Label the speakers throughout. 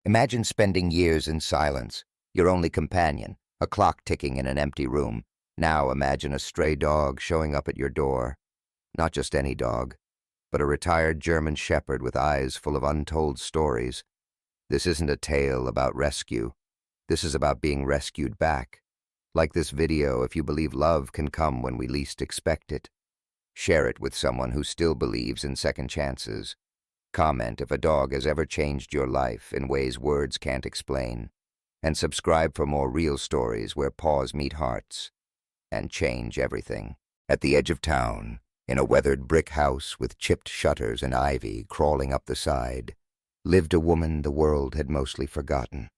Speaker 1: Imagine spending years in silence, your only companion, a clock ticking in an empty room. Now imagine a stray dog showing up at your door. Not just any dog, but a retired German shepherd with eyes full of untold stories. This isn't a tale about rescue. This is about being rescued back. Like this video, if you believe love can come when we least expect it. Share it with someone who still believes in second chances. Comment if a dog has ever changed your life in ways words can't explain. And subscribe for more real stories where paws meet hearts and change everything. At the edge of town, in a weathered brick house with chipped shutters and ivy crawling up the side, lived a woman the world had mostly forgotten.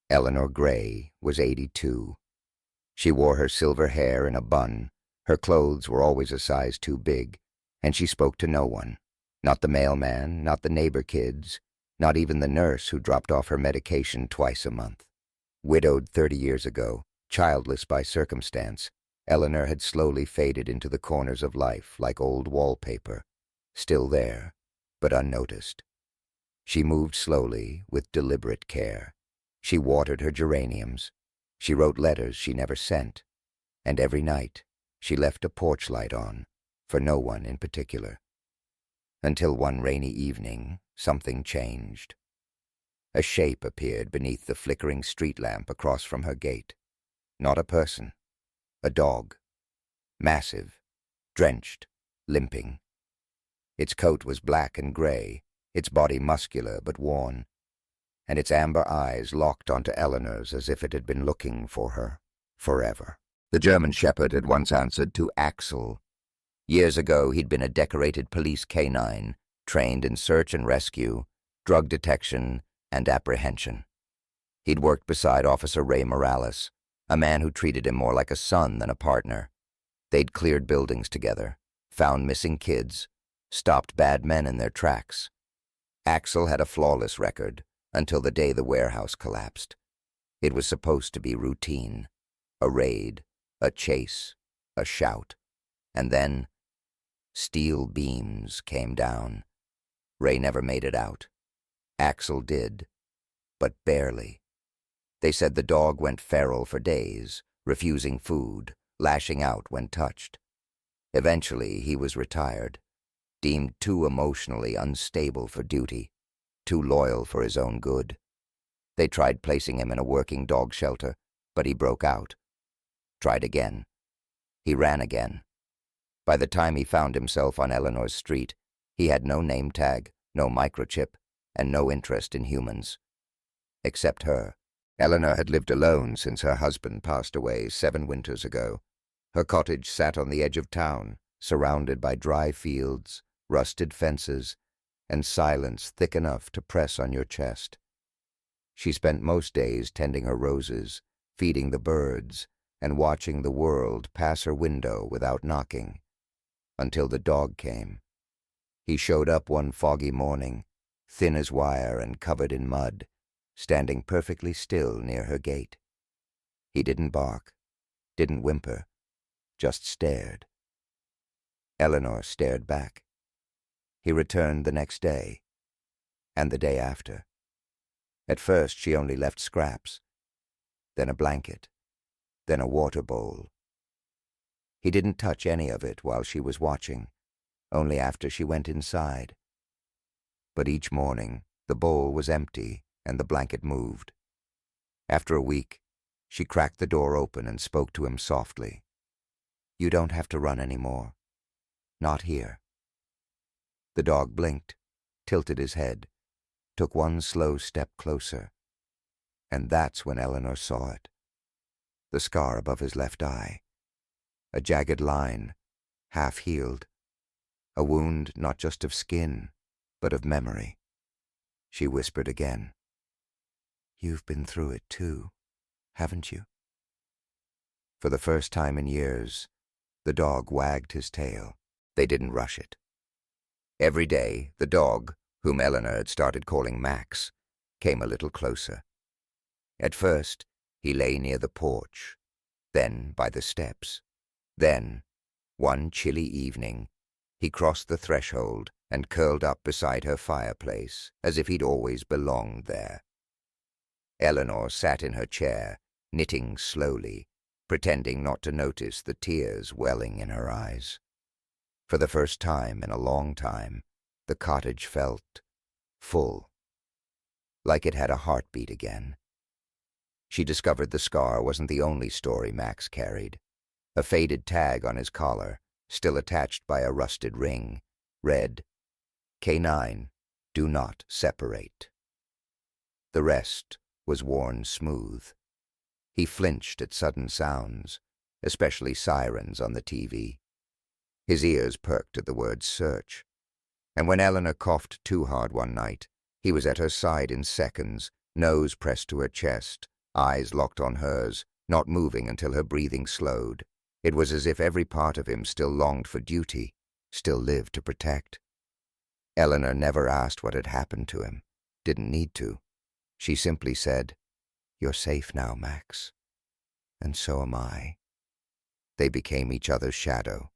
Speaker 1: Eleanor Gray was 82. She wore her silver hair in a bun, her clothes were always a size too big, and she spoke to no one. Not the mailman, not the neighbor kids, not even the nurse who dropped off her medication twice a month. Widowed 30 years ago, childless by circumstance, Eleanor had slowly faded into the corners of life like old wallpaper, still there, but unnoticed. She moved slowly, with deliberate care. She watered her geraniums. She wrote letters she never sent. And every night, she left a porch light on, for no one in particular. Until one rainy evening, something changed. A shape appeared beneath the flickering street lamp across from her gate. Not a person. A dog. Massive, drenched, limping. Its coat was black and gray, its body muscular but worn, and its amber eyes locked onto Eleanor's as if it had been looking for her forever. The German shepherd had once answered to Axel. Years ago, he'd been a decorated police canine, trained in search and rescue, drug detection, and apprehension. He'd worked beside Officer Ray Morales, a man who treated him more like a son than a partner. They'd cleared buildings together, found missing kids, stopped bad men in their tracks. Axel had a flawless record until the day the warehouse collapsed. It was supposed to be routine, a raid, a chase, a shout, and then steel beams came down. Ray never made it out. Axel did, but barely. They said the dog went feral for days, refusing food, lashing out when touched. Eventually, he was retired, deemed too emotionally unstable for duty, too loyal for his own good. They tried placing him in a working dog shelter, but he broke out. Tried again. He ran again. By the time he found himself on Eleanor's street, he had no name tag, no microchip, and no interest in humans. Except her. Eleanor had lived alone since her husband passed away 7 winters ago. Her cottage sat on the edge of town, surrounded by dry fields, rusted fences, and silence thick enough to press on your chest. She spent most days tending her roses, feeding the birds, and watching the world pass her window without knocking. Until the dog came. He showed up one foggy morning, thin as wire and covered in mud, standing perfectly still near her gate. He didn't bark, didn't whimper, just stared. Eleanor stared back. He returned the next day, and the day after. At first she only left scraps, then a blanket, then a water bowl. He didn't touch any of it while she was watching, only after she went inside. But each morning, the bowl was empty and the blanket moved. After a week, she cracked the door open and spoke to him softly. "You don't have to run anymore. Not here." The dog blinked, tilted his head, took one slow step closer. And that's when Eleanor saw it. The scar above his left eye. A jagged line, half-healed. A wound not just of skin, but of memory. She whispered again. "You've been through it too, haven't you?" For the first time in years, the dog wagged his tail. They didn't rush it. Every day, the dog, whom Eleanor had started calling Max, came a little closer. At first, he lay near the porch, then by the steps. Then, one chilly evening, he crossed the threshold and curled up beside her fireplace as if he'd always belonged there. Eleanor sat in her chair, knitting slowly, pretending not to notice the tears welling in her eyes. For the first time in a long time, the cottage felt full, like it had a heartbeat again. She discovered the scar wasn't the only story Max carried. A faded tag on his collar, still attached by a rusted ring, read, "K9, do not separate." The rest was worn smooth. He flinched at sudden sounds, especially sirens on the TV. His ears perked at the word search. And when Eleanor coughed too hard one night, he was at her side in seconds, nose pressed to her chest, eyes locked on hers, not moving until her breathing slowed. It was as if every part of him still longed for duty, still lived to protect. Eleanor never asked what had happened to him, didn't need to. She simply said, "You're safe now, Max. And so am I." They became each other's shadow.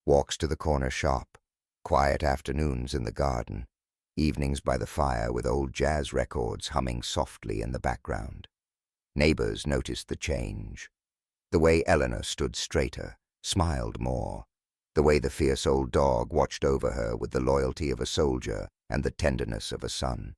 Speaker 1: Walks to the corner shop, quiet afternoons in the garden, evenings by the fire with old jazz records humming softly in the background. Neighbors noticed the change. The way Eleanor stood straighter, smiled more. The way the fierce old dog watched over her with the loyalty of a soldier and the tenderness of a son.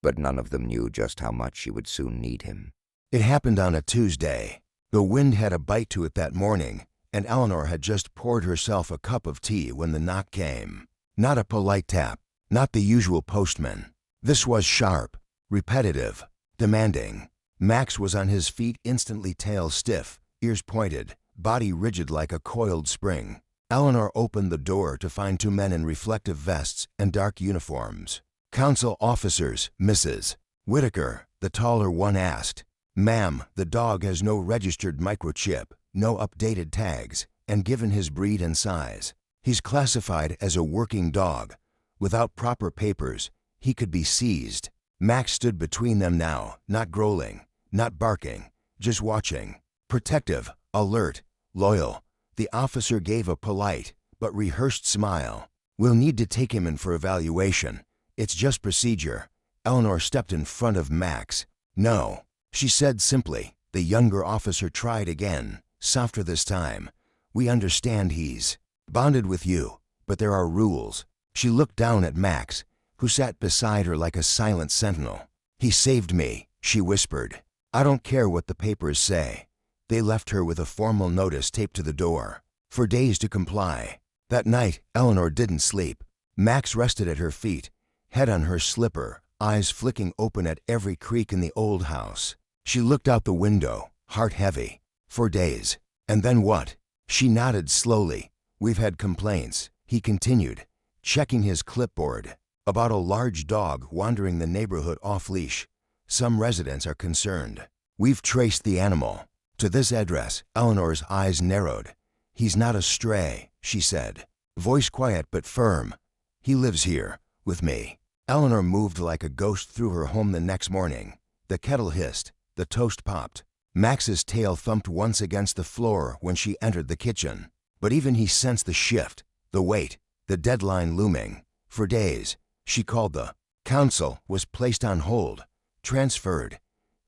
Speaker 1: But none of them knew just how much she would soon need him.
Speaker 2: It happened on a Tuesday. The wind had a bite to it that morning, and Eleanor had just poured herself a cup of tea when the knock came. Not a polite tap, not the usual postman. This was sharp, repetitive, demanding. Max was on his feet, instantly, tail stiff, ears pointed, body rigid like a coiled spring. Eleanor opened the door to find two men in reflective vests and dark uniforms. "Council officers, Mrs. Whitaker," the taller one asked. "Ma'am, the dog has no registered microchip, no updated tags, and given his breed and size, he's classified as a working dog. Without proper papers, he could be seized." Max stood between them now, not growling, not barking, just watching. Protective, alert, loyal. The officer gave a polite but rehearsed smile. "We'll need to take him in for evaluation. It's just procedure." Eleanor stepped in front of Max. "No," she said simply. The younger officer tried again, softer this time. "We understand he's bonded with you, but there are rules." She looked down at Max, who sat beside her like a silent sentinel. "He saved me," she whispered. "I don't care what the papers say." They left her with a formal notice taped to the door. For days to comply. That night, Eleanor didn't sleep. Max rested at her feet, head on her slipper, eyes flicking open at every creak in the old house. She looked out the window, heart heavy. For days. And then what? She nodded slowly. "We've had complaints," he continued, checking his clipboard, "about a large dog wandering the neighborhood off-leash. Some residents are concerned. We've traced the animal to this address." Eleanor's eyes narrowed. "He's not a stray," she said, voice quiet but firm. "He lives here, with me." Eleanor moved like a ghost through her home the next morning. The kettle hissed, the toast popped. Max's tail thumped once against the floor when she entered the kitchen. But even he sensed the shift, the weight, the deadline looming. For days, she called the council, was placed on hold, transferred,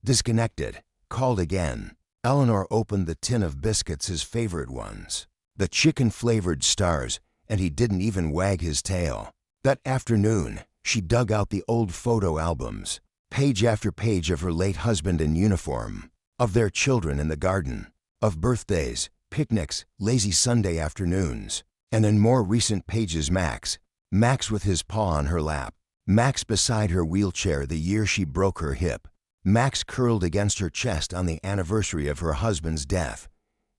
Speaker 2: disconnected, called again. Eleanor opened the tin of biscuits, his favorite ones, the chicken-flavored stars, and he didn't even wag his tail. That afternoon, she dug out the old photo albums, page after page of her late husband in uniform, of their children in the garden, of birthdays, picnics, lazy Sunday afternoons, and in more recent pages Max with his paw on her lap, Max beside her wheelchair the year she broke her hip, Max curled against her chest on the anniversary of her husband's death.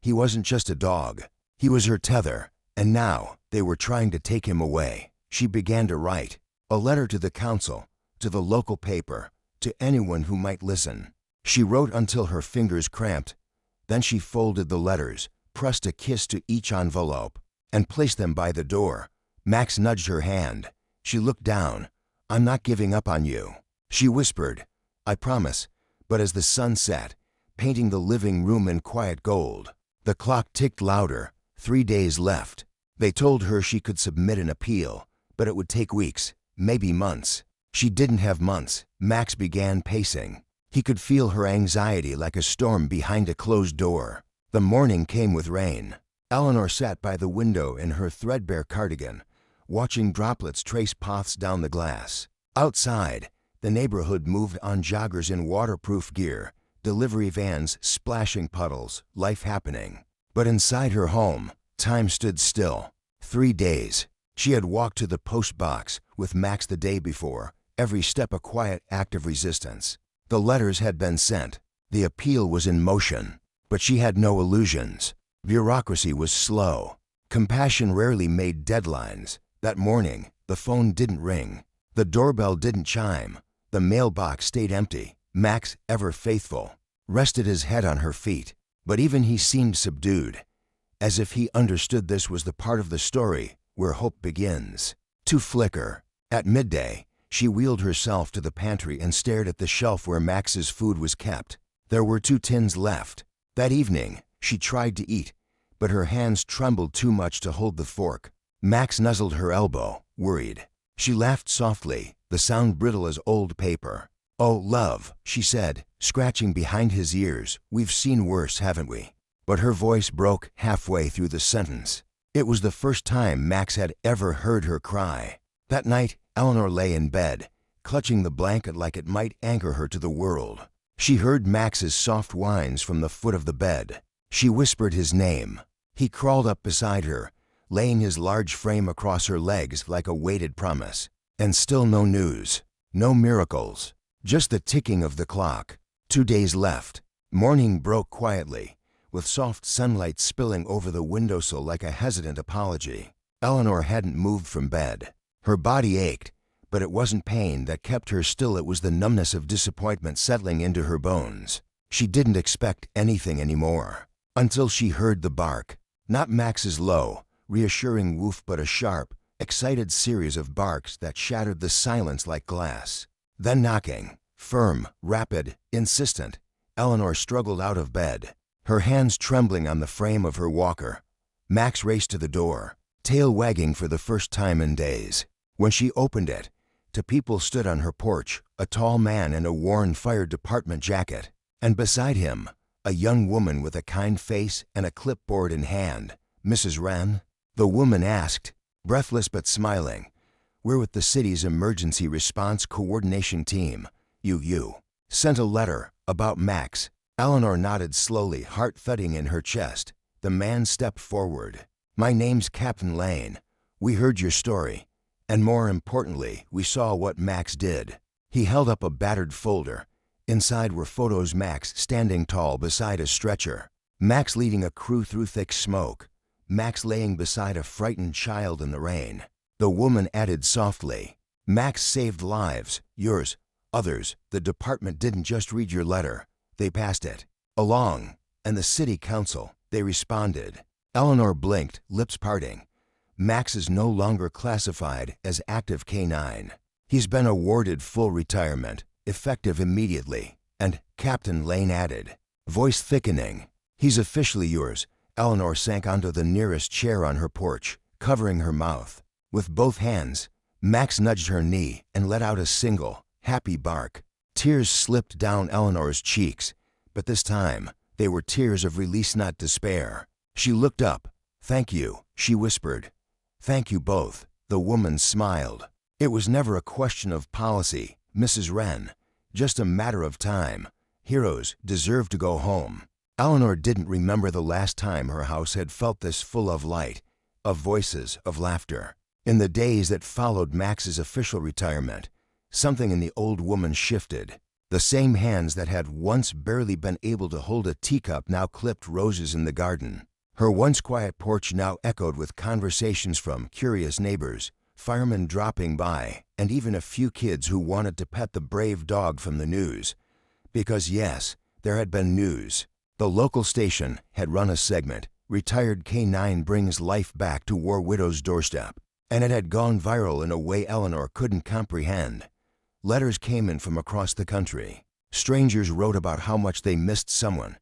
Speaker 2: He wasn't just a dog, he was her tether, and now they were trying to take him away. She began to write a letter to the council, to the local paper, to anyone who might listen. She wrote until her fingers cramped. Then she folded the letters, pressed a kiss to each envelope, and placed them by the door. Max nudged her hand. She looked down. "I'm not giving up on you," she whispered. "I promise." But as the sun set, painting the living room in quiet gold, the clock ticked louder. 3 days left. They told her she could submit an appeal, but it would take weeks, maybe months. She didn't have months. Max began pacing. He could feel her anxiety like a storm behind a closed door. The morning came with rain. Eleanor sat by the window in her threadbare cardigan, watching droplets trace paths down the glass. Outside, the neighborhood moved on joggers in waterproof gear, delivery vans splashing puddles, life happening. But inside her home, time stood still. 3 days. She had walked to the post box with Max the day before, every step a quiet act of resistance. The letters had been sent. The appeal was in motion. But she had no illusions. Bureaucracy was slow. Compassion rarely made deadlines. That morning, the phone didn't ring. The doorbell didn't chime. The mailbox stayed empty. Max, ever faithful, rested his head on her feet. But even he seemed subdued, as if he understood this was the part of the story where hope begins. To flicker. At midday, she wheeled herself to the pantry and stared at the shelf where Max's food was kept. There were 2 tins left. That evening, she tried to eat, but her hands trembled too much to hold the fork. Max nuzzled her elbow, worried. She laughed softly, the sound brittle as old paper. "Oh, love," she said, scratching behind his ears, "we've seen worse, haven't we?" But her voice broke halfway through the sentence. It was the first time Max had ever heard her cry. That night, Eleanor lay in bed, clutching the blanket like it might anchor her to the world. She heard Max's soft whines from the foot of the bed. She whispered his name. He crawled up beside her, laying his large frame across her legs like a weighted promise. And still no news, no miracles, just the ticking of the clock. 2 days left. Morning broke quietly, with soft sunlight spilling over the windowsill like a hesitant apology. Eleanor hadn't moved from bed. Her body ached, but it wasn't pain that kept her still, it was the numbness of disappointment settling into her bones. She didn't expect anything anymore, until she heard the bark. Not Max's low, reassuring woof, but a sharp, excited series of barks that shattered the silence like glass. Then knocking, firm, rapid, insistent. Eleanor struggled out of bed, her hands trembling on the frame of her walker. Max raced to the door, tail wagging for the first time in days. When she opened it, 2 people stood on her porch, a tall man in a worn fire department jacket, and beside him, a young woman with a kind face and a clipboard in hand. "Mrs. Wren?" The woman asked, breathless but smiling. "We're with the city's emergency response coordination team. You sent a letter about Max." Eleanor nodded slowly, heart thudding in her chest. The man stepped forward. "My name's Captain Lane. We heard your story. And more importantly, we saw what Max did." He held up a battered folder. Inside were photos: Max standing tall beside a stretcher, Max leading a crew through thick smoke, Max laying beside a frightened child in the rain. The woman added softly, "Max saved lives, yours, others. The department didn't just read your letter. They passed it along. And the city council, they responded." Eleanor blinked, lips parting. Max is no longer classified as active K-9. He's been awarded full retirement, effective immediately. And Captain Lane added, voice thickening, "He's officially yours." Eleanor sank onto the nearest chair on her porch, covering her mouth. With both hands, Max nudged her knee and let out a single, happy bark. Tears slipped down Eleanor's cheeks, but this time they were tears of release, not despair. She looked up. "Thank you," she whispered. "Thank you both." The woman smiled. "It was never a question of policy, Mrs. Wren. Just a matter of time. Heroes deserve to go home." Eleanor didn't remember the last time her house had felt this full of light, of voices, of laughter. In the days that followed Max's official retirement, something in the old woman shifted. The same hands that had once barely been able to hold a teacup now clipped roses in the garden. Her once quiet porch now echoed with conversations from curious neighbors, firemen dropping by, and even a few kids who wanted to pet the brave dog from the news. Because yes, there had been news. The local station had run a segment, "Retired K-9 Brings Life Back to War Widow's Doorstep," and it had gone viral in a way Eleanor couldn't comprehend. Letters came in from across the country. Strangers wrote about how much they missed someone,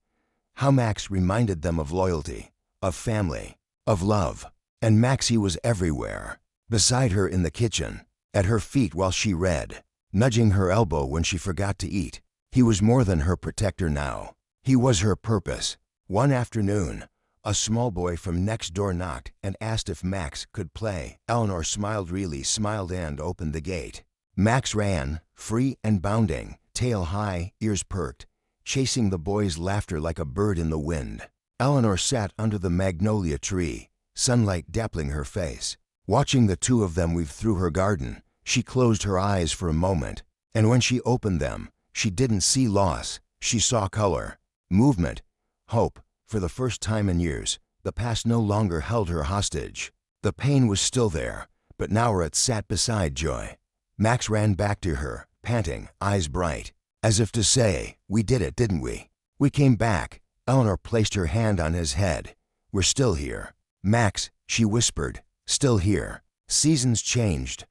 Speaker 2: how Max reminded them of loyalty, of family, of love. And Maxie was everywhere, beside her in the kitchen, at her feet while she read, nudging her elbow when she forgot to eat. He was more than her protector now. He was her purpose. One afternoon, a small boy from next door knocked and asked if Max could play. Eleanor really smiled and opened the gate. Max ran, free and bounding, tail high, ears perked, chasing the boy's laughter like a bird in the wind. Eleanor sat under the magnolia tree, sunlight dappling her face. Watching the two of them weave through her garden, she closed her eyes for a moment, and when she opened them, she didn't see loss. She saw color, movement, hope. For the first time in years, the past no longer held her hostage. The pain was still there, but now it sat beside joy. Max ran back to her, panting, eyes bright, as if to say, "We did it, didn't we? We came back." Eleanor placed her hand on his head. "We're still here." "Max," she whispered, "still here." Seasons changed.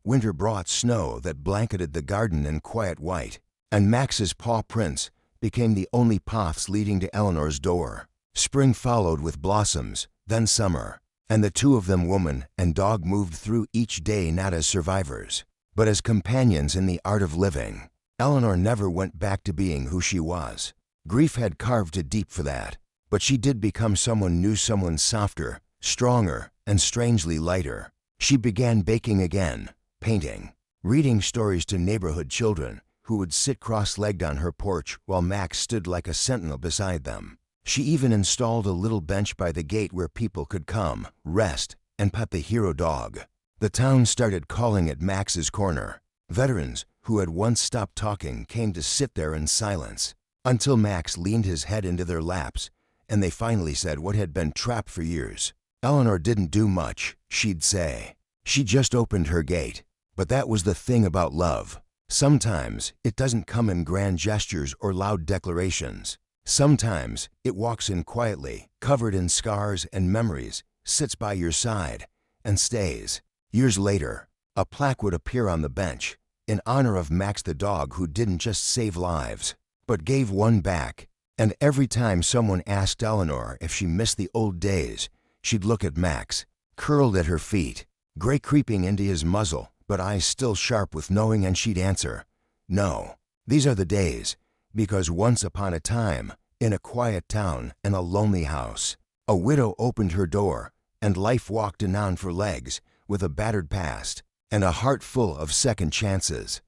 Speaker 2: Winter brought snow that blanketed the garden in quiet white, and Max's paw prints became the only paths leading to Eleanor's door. Spring followed with blossoms, then summer, and the two of them, woman and dog, moved through each day not as survivors, but as companions in the art of living. Eleanor never went back to being who she was. Grief had carved it deep for that, but she did become someone new, someone softer, stronger, and strangely lighter. She began baking again, painting, reading stories to neighborhood children who would sit cross-legged on her porch while Max stood like a sentinel beside them. She even installed a little bench by the gate where people could come, rest, and pet the hero dog. The town started calling it Max's Corner. Veterans who had once stopped talking came to sit there in silence, until Max leaned his head into their laps, and they finally said what had been trapped for years. Eleanor didn't do much, she'd say. She just opened her gate. But that was the thing about love. Sometimes it doesn't come in grand gestures or loud declarations. Sometimes it walks in quietly, covered in scars and memories, sits by your side, and stays. Years later, a plaque would appear on the bench in honor of Max the dog, who didn't just save lives, but gave one back. And every time someone asked Eleanor if she missed the old days, she'd look at Max, curled at her feet, gray creeping into his muzzle, but eyes still sharp with knowing, and she'd answer, "No, these are the days," because once upon a time, in a quiet town and a lonely house, a widow opened her door, and life walked anon for legs with a battered past and a heart full of second chances.